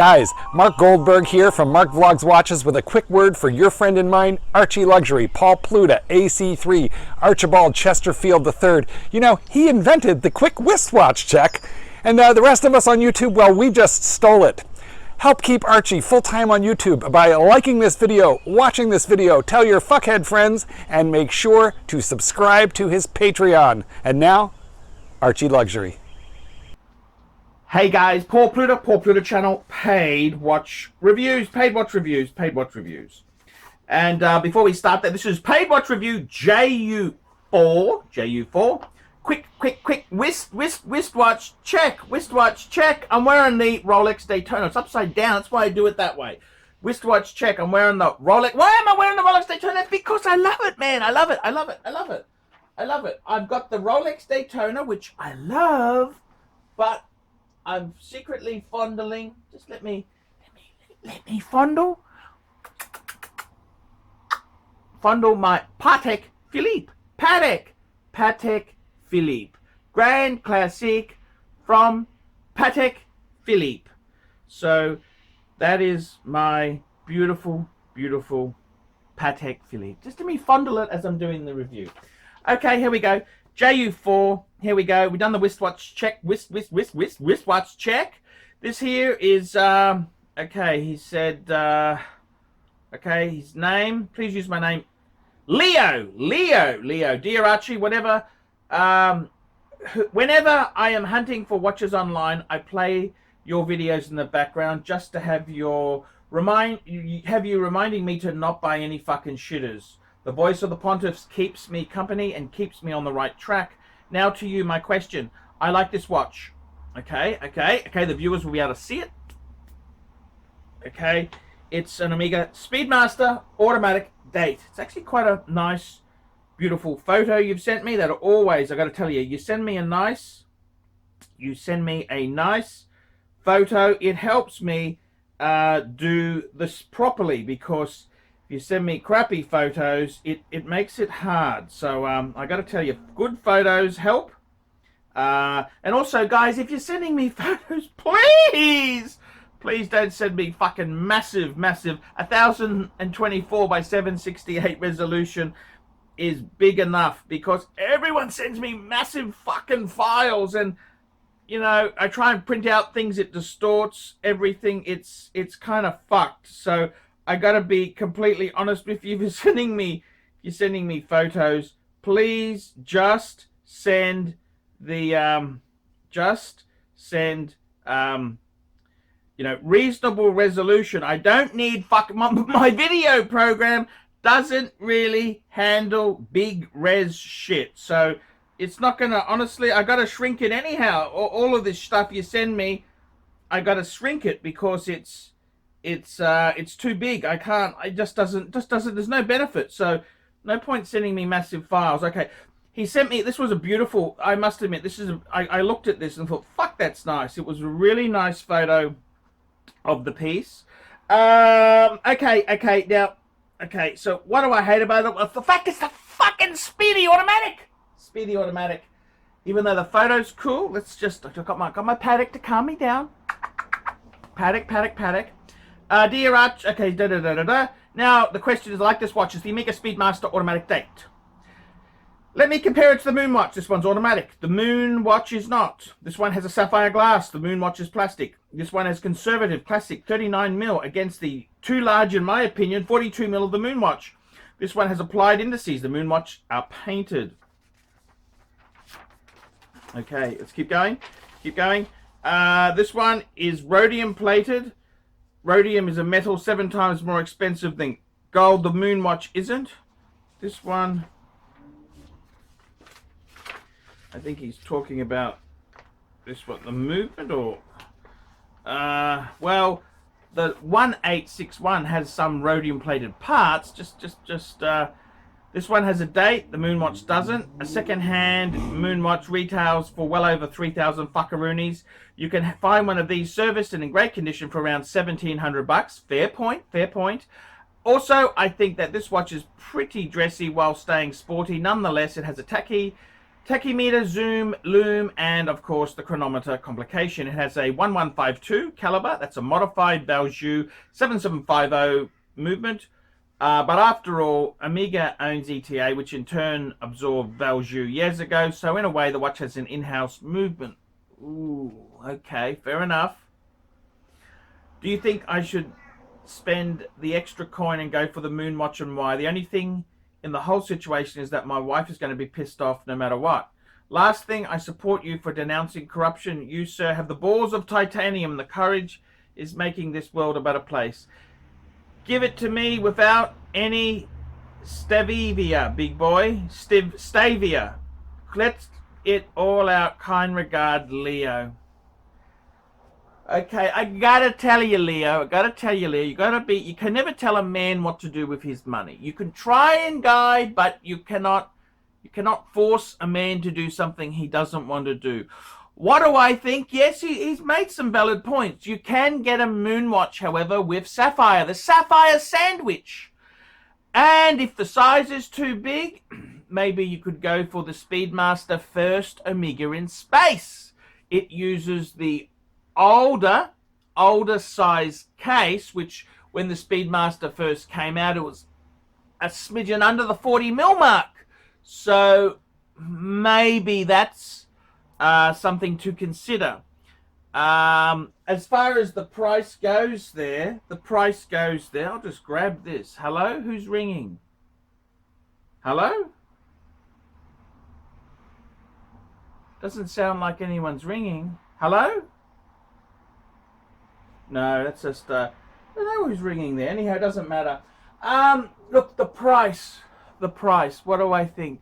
Guys, Mark Goldberg here from Mark Vlogs Watches with a quick word for your friend and mine, ArchieLuxury, Paul Pluta, AC3, Archibald Chesterfield III. You know, he invented the quick wristwatch check, and the rest of us on YouTube, well, we just stole it. Help keep Archie full-time on YouTube by liking this video, watching this video, tell your fuckhead friends, and make sure to subscribe to his Patreon. And now, ArchieLuxury. Hey guys, Paul Pluta channel, paid watch reviews. And before we start that, this is paid watch review JU4. Quick wristwatch check. I'm wearing the Rolex Daytona. It's upside down, that's why I do it that way. Wristwatch check, I'm wearing the Rolex. Why am I wearing the Rolex Daytona? That's because I love it, man. I love it. I've got the Rolex Daytona, which I love, but I'm secretly fondling. Just let me fondle my Patek Philippe. Patek Philippe. Grand Classique from Patek Philippe. So that is my beautiful Patek Philippe. Just let me fondle it as I'm doing the review. Okay, here we go. JU4, here we go. We've done the wristwatch check. Wristwatch check. This here is, okay, he said, okay, his name. Please use my name. Leo. Dear Archie, whatever. Whenever I am hunting for watches online, I play your videos in the background just to have you reminding me to not buy any fucking shitters. The voice of the pontiffs keeps me company and keeps me on the right track. Now to you, my question. I like this watch. Okay, the viewers will be able to see it. Okay, it's an Omega Speedmaster automatic date. It's actually quite a nice, beautiful photo you've sent me. That always, I got to tell you, you send me a nice photo. It helps me do this properly, because you send me crappy photos, it makes it hard. So I got to tell you, good photos help. And also, guys, if you're sending me photos, please don't send me fucking massive 1024 by 768 resolution is big enough, because everyone sends me massive fucking files, and you know, I try and print out things, it distorts everything. It's kind of fucked. So I gotta be completely honest with you. If you're sending me photos, please just send the you know, reasonable resolution. I don't need my video program doesn't really handle big res shit, so it's not gonna, honestly, I gotta shrink it anyhow. All of this stuff you send me, I gotta shrink it because it's too big. I can't, it just doesn't, there's no benefit. So no point sending me massive files. Okay, he sent me, this was a beautiful, I must admit, I looked at this and thought, fuck, that's nice. It was a really nice photo of the piece. Okay, now, okay, so what do I hate about it? Well, the fact it's the fucking speedy automatic. Even though the photo's cool, let's just, I got my Patek to calm me down. Patek. Dear Arch, okay, Now, the question is, I like this watch. Is the Omega Speedmaster automatic date? Let me compare it to the Moon watch. This one's automatic. The Moon watch is not. This one has a sapphire glass. The Moon watch is plastic. This one has conservative classic 39mm against the too large, in my opinion, 42mm of the Moon watch. This one has applied indices. The Moon watch are painted. Okay, let's keep going. This one is rhodium plated. Rhodium is a metal 7 times more expensive than gold. The Moon watch isn't. This one, I think he's talking about this one, the movement, or well, the 1861 has some rhodium plated parts. This one has a date, the Moon watch doesn't. A second-hand Moon watch retails for well over 3,000 fuckaroonies. You can find one of these serviced and in great condition for around 1,700 bucks. Fair point. Also, I think that this watch is pretty dressy while staying sporty. Nonetheless, it has a tacky Tachymeter, zoom, lume, and of course the chronometer complication. It has a 1152 caliber. That's a modified Valjoux 7750 movement. But after all, Omega owns ETA, which in turn absorbed Valjoux years ago. So in a way, the watch has an in-house movement. Ooh, okay, fair enough. Do you think I should spend the extra coin and go for the moon watch, and why? The only thing in the whole situation is that my wife is going to be pissed off no matter what. Last thing, I support you for denouncing corruption. You, sir, have the balls of titanium. The courage is making this world a better place. Give it to me without any stevia, big boy. Stavia. Let it all out. Kind regard, Leo. Okay, I gotta tell you, Leo. You can never tell a man what to do with his money. You can try and guide, but you cannot force a man to do something he doesn't want to do. What do I think? Yes, he's made some valid points. You can get a moon watch, however, with sapphire, the sapphire sandwich. And if the size is too big, maybe you could go for the Speedmaster First Omega in Space. It uses the older size case, which when the Speedmaster first came out, it was a smidgen under the 40mm mark. So maybe that's something to consider. As far as the price goes there, I'll just grab this. Hello? Who's ringing? Hello? Doesn't sound like anyone's ringing. Hello? No, that's just, I don't know who's ringing there. Anyhow, it doesn't matter. Look, the price. What do I think?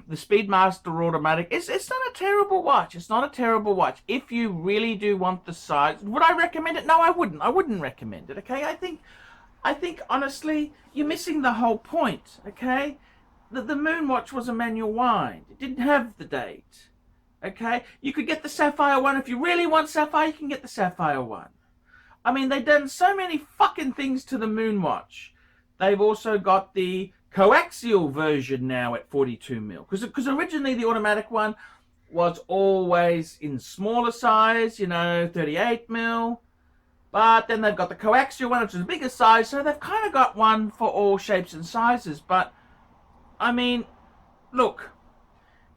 The Speedmaster automatic, it's not a terrible watch. If you really do want the size, would I recommend it? No, I wouldn't recommend it, okay? I think honestly, you're missing the whole point, okay? The moon watch was a manual wind. It didn't have the date. Okay, you could get the Sapphire one. If you really want Sapphire, you can get the Sapphire one. I mean, they've done so many fucking things to the moon watch. They've also got the coaxial version now at 42mm. Because originally the automatic one was always in smaller size, 38mm. But then they've got the coaxial one, which is a bigger size. So they've kind of got one for all shapes and sizes. But, I mean, look.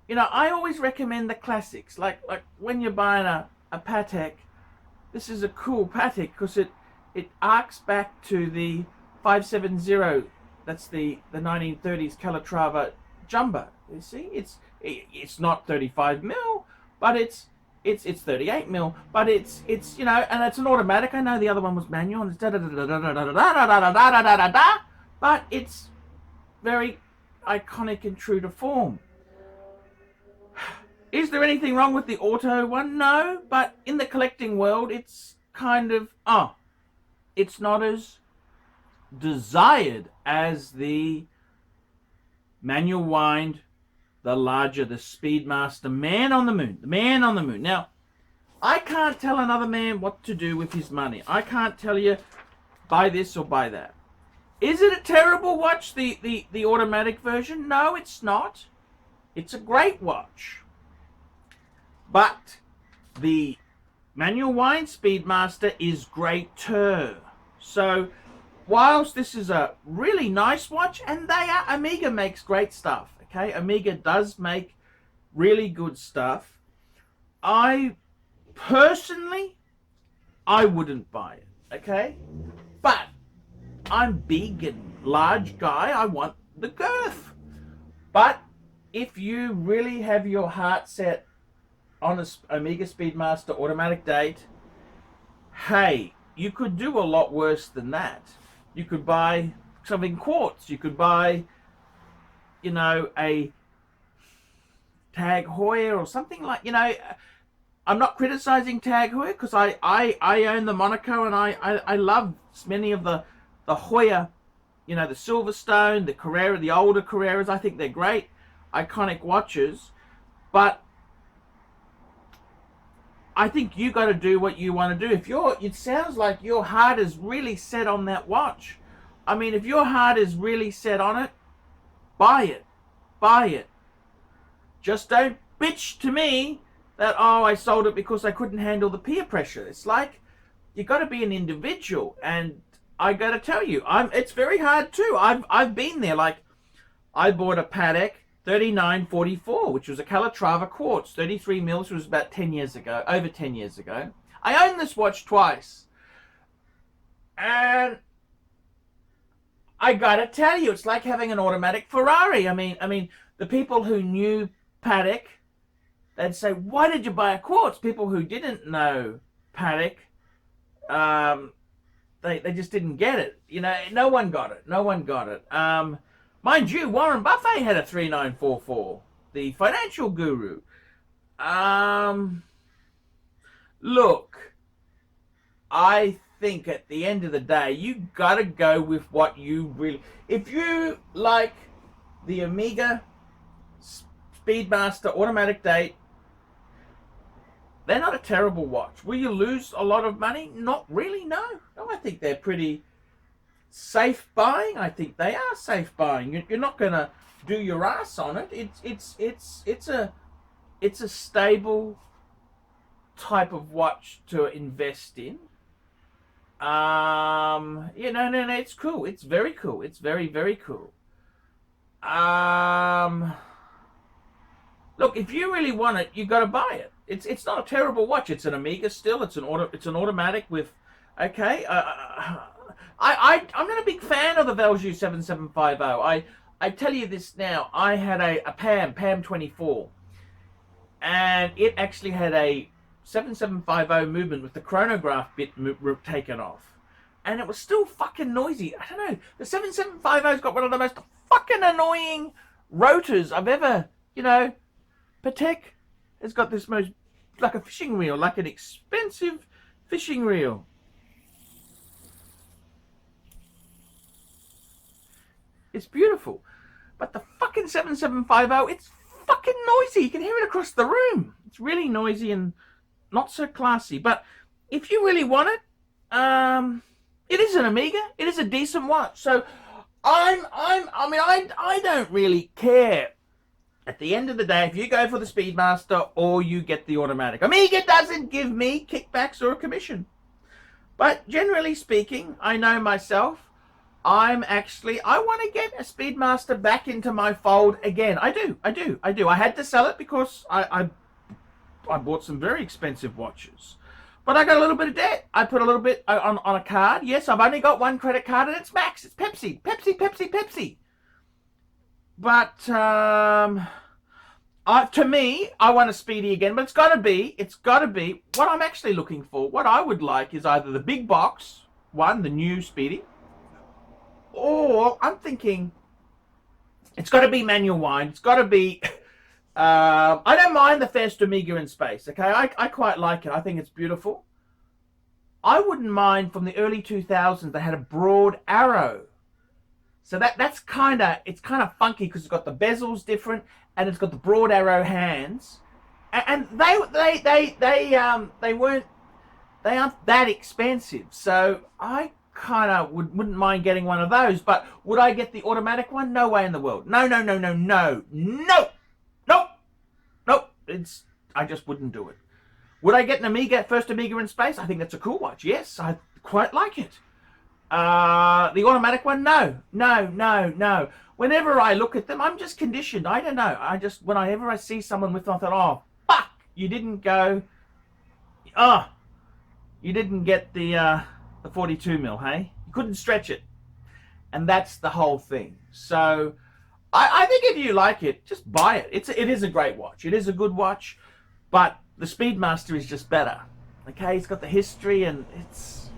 I always recommend the classics. Like when you're buying a Patek, this is a cool Patek because it arcs back to the 570. That's the 1930s Calatrava Jumbo. You see, it's not 35mm, but it's 38mm. But it's and it's an automatic. I know the other one was manual, and it's but it's very iconic and true to form. Is there anything wrong with the auto one? No, but in the collecting world, it's kind of, it's not as desired as the manual wind, the larger, the Speedmaster, man on the moon. Now, I can't tell another man what to do with his money. I can't tell you, buy this or buy that. Is it a terrible watch, the automatic version? No, it's not. It's a great watch. But the manual wind Speedmaster is greater. So whilst this is a really nice watch, and Omega makes great stuff, okay? Omega does make really good stuff. I personally, I wouldn't buy it, okay? But I'm big and large guy. I want the girth. But if you really have your heart set on a Omega Speedmaster automatic date, hey, you could do a lot worse than that. You could buy something quartz. You could buy, a Tag Heuer or something like, I'm not criticizing Tag Heuer because I own the Monaco, and I love many of the Heuer, the Silverstone, the Carrera, the older Carreras. I think they're great, iconic watches. But I think you got to do what you want to do. It sounds like your heart is really set on that watch. I mean, if your heart is really set on it, buy it. Buy it. Just don't bitch to me that, oh, I sold it because I couldn't handle the peer pressure. It's like, you got to be an individual, and I got to tell you, it's very hard too. I've been there. Like, I bought a Patek 3944, which was a Calatrava quartz, 33 mils, which was about 10 years ago, over 10 years ago. I owned this watch twice, and I got to tell you, it's like having an automatic Ferrari. I mean, the people who knew Patek, they'd say, why did you buy a quartz? People who didn't know Patek, they just didn't get it. You know, no one got it. No one got it. Mind you, Warren Buffett had a 3944, the financial guru. Look, I think at the end of the day, you gotta go with what you really... If you like the Omega Speedmaster automatic date, they're not a terrible watch. Will you lose a lot of money? Not really, no. No, I think they're pretty safe buying. I think they are safe buying. You're not gonna do your ass on it. It's a stable type of watch to invest in. No, it's cool. It's very cool. It's very, very cool. Look, if you really want it, you got to buy it. It's not a terrible watch. It's an Omega still. It's an automatic with, okay. I'm not a big fan of the Valjoux 7750. I tell you this now. I had a PAM 24, and it actually had a 7750 movement with the chronograph bit taken off, and it was still fucking noisy. I don't know. The 7750's got one of the most fucking annoying rotors I've ever, Patek has got this most, like a fishing reel, like an expensive fishing reel. It's beautiful. But the fucking 7750, it's fucking noisy. You can hear it across the room. It's really noisy and not so classy. But if you really want it, it is an Omega. It is a decent watch. So I don't really care. At the end of the day, if you go for the Speedmaster or you get the automatic, Omega doesn't give me kickbacks or a commission. But generally speaking, I know myself, I want to get a Speedmaster back into my fold again. I do. I had to sell it because I bought some very expensive watches. But I got a little bit of debt. I put a little bit on a card. Yes, I've only got one credit card and it's Max. It's Pepsi. But to me, I want a Speedy again. But it's got to be what I'm actually looking for. What I would like is either the big box one, the new Speedy, or I'm thinking it's got to be manual wind. It's got to be. I don't mind the first Omega in space. Okay, I quite like it. I think it's beautiful. I wouldn't mind from the early 2000s. They had a broad arrow. So it's kind of funky because it's got the bezels different and it's got the broad arrow hands, and they aren't that expensive. So I kind of wouldn't mind getting one of those. But would I get the automatic one? No way in the world. No. I just wouldn't do it. Would I get an Omega, first Omega in space? I think that's a cool watch. Yes, I quite like it. The automatic one, no. Whenever I look at them, I'm just conditioned. I don't know. Whenever I see someone with them, I thought, oh, fuck, you didn't go, you didn't get the 42 mil, hey? You couldn't stretch it. And that's the whole thing. So I think if you like it, just buy it. It is a great watch. It is a good watch, but the Speedmaster is just better. Okay, it's got the history, and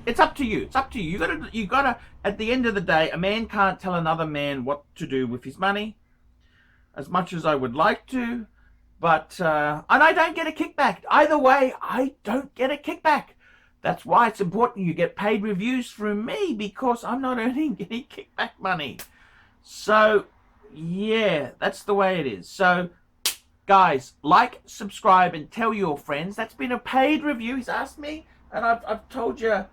it's up to you. It's up to you. You gotta. At the end of the day, a man can't tell another man what to do with his money, as much as I would like to. But and I don't get a kickback either way. I don't get a kickback. That's why it's important you get paid reviews through me, because I'm not earning any kickback money. So yeah, that's the way it is. So guys, like, subscribe, and tell your friends. That's been a paid review. He's asked me, and I've told you.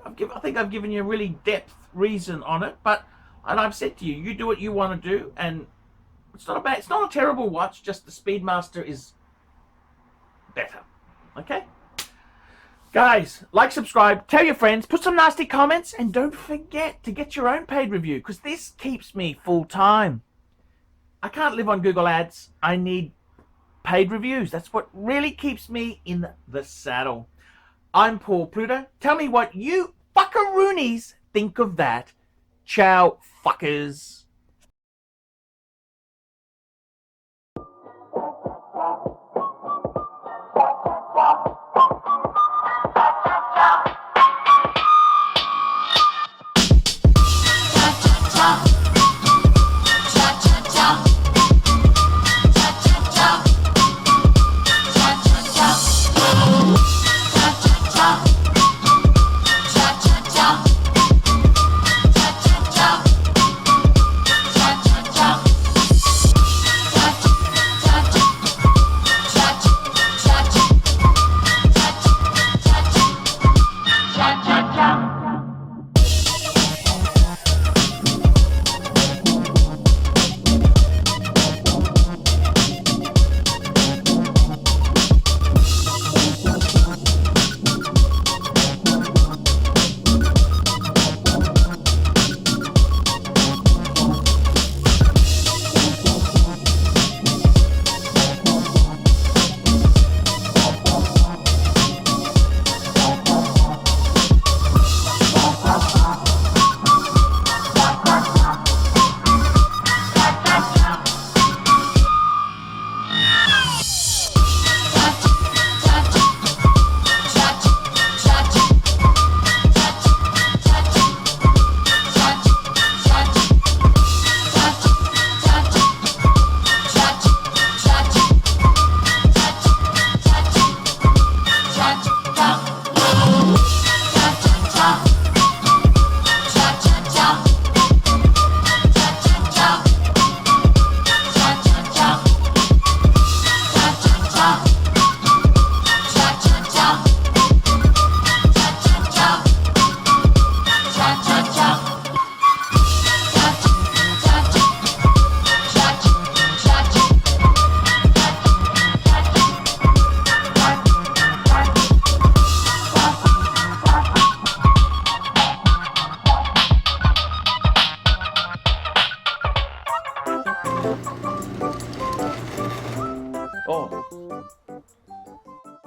I think I've given you a really reason on it, and I've said to you, you do what you want to do, and it's not a terrible watch, just the Speedmaster is better. Okay? Guys, like, subscribe, tell your friends, put some nasty comments, and don't forget to get your own paid review, because this keeps me full time. I can't live on Google Ads. I need paid reviews. That's what really keeps me in the saddle. I'm Paul Pluta. Tell me what you fuckaroonies think of that. Ciao, fuckers.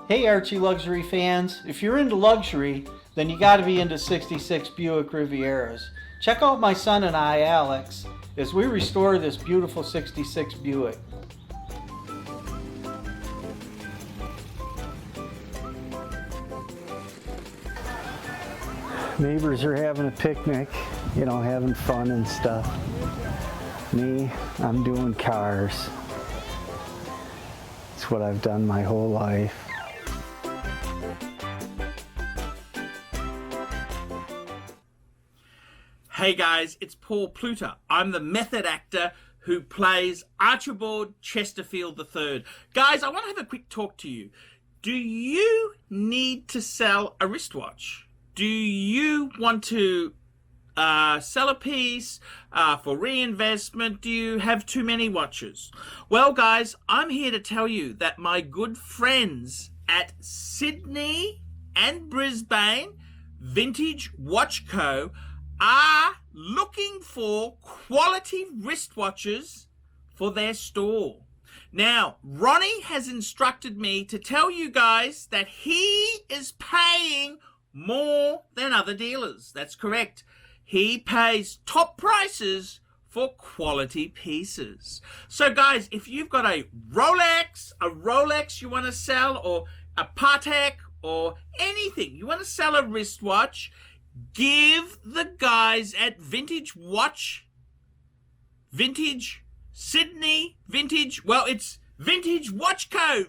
Hey ArchieLuxury fans, if you're into luxury, then you gotta be into 66 Buick Rivieras. Check out my son and I, Alex, as we restore this beautiful 66 Buick. Neighbors are having a picnic, you know, having fun and stuff. Me, I'm doing cars. It's what I've done my whole life. Hey guys, it's Paul Pluta. I'm the method actor who plays Archibald Chesterfield III. Guys, I want to have a quick talk to you. Do you need to sell a wristwatch? Do you want to sell a piece for reinvestment? Do you have too many watches? Well, guys, I'm here to tell you that my good friends at Sydney and Brisbane Vintage Watch Co. are looking for quality wristwatches for their store. Now, Ronnie has instructed me to tell you guys that he is paying more than other dealers. That's correct. He pays top prices for quality pieces. So guys, if you've got a Rolex you want to sell, or a Patek, or anything, you want to sell a wristwatch, give the guys at Vintage Sydney, it's Vintage Watch Co.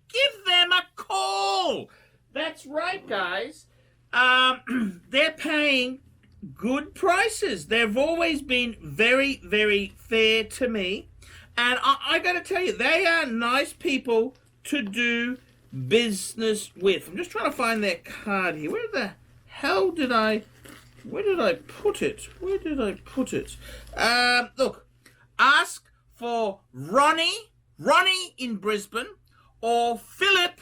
Give them a call. That's right, guys. They're paying good prices. They've always been very, very fair to me. And I got to tell you, they are nice people to do business with. I'm just trying to find their card here. Where the hell did I Where did I put it? Where did I put it? Look, ask for Ronnie in Brisbane, or Philip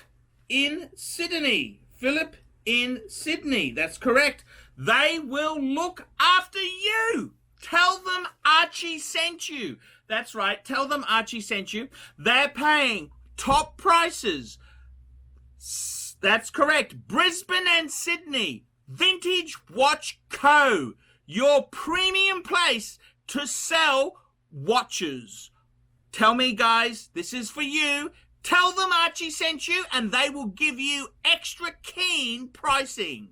in Sydney. Philip in Sydney. That's correct. They will look after you. Tell them Archie sent you. That's right. Tell them Archie sent you. They're paying top prices. That's correct. Brisbane and Sydney. Vintage Watch Co. Your premium place to sell watches. Tell me, guys, this is for you. Tell them Archie sent you and they will give you extra keen pricing.